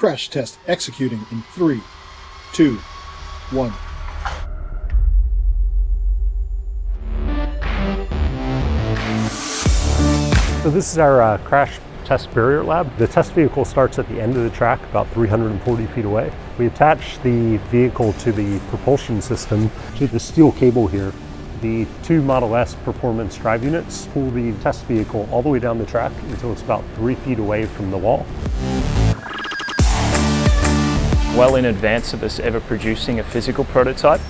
Crash test executing in 3, 2, 1. So this is our crash test barrier lab. The test vehicle starts at the end of the track, about 340 feet away. We attach the vehicle to the propulsion system to the steel cable here. The two Model S performance drive units pull the test vehicle all the way down the track until it's about 3 feet away from the wall. Well in advance of us ever producing a physical prototype,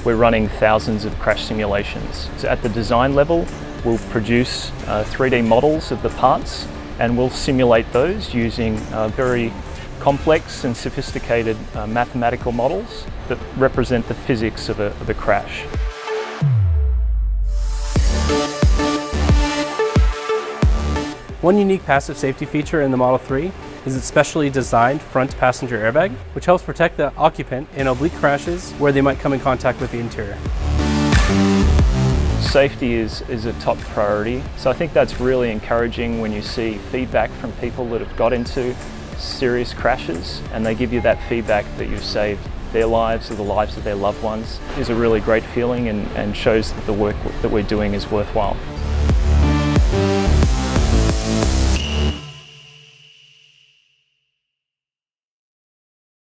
we're running thousands of crash simulations. So at the design level, we'll produce 3D models of the parts, and we'll simulate those using very complex and sophisticated mathematical models that represent the physics of a crash. One unique passive safety feature in the Model 3 is its specially designed front passenger airbag, which helps protect the occupant in oblique crashes where they might come in contact with the interior. Safety is a top priority, so I think that's really encouraging when you see feedback from people that have got into serious crashes and they give you that feedback that you've saved their lives or the lives of their loved ones. It is a really great feeling and shows that the work that we're doing is worthwhile.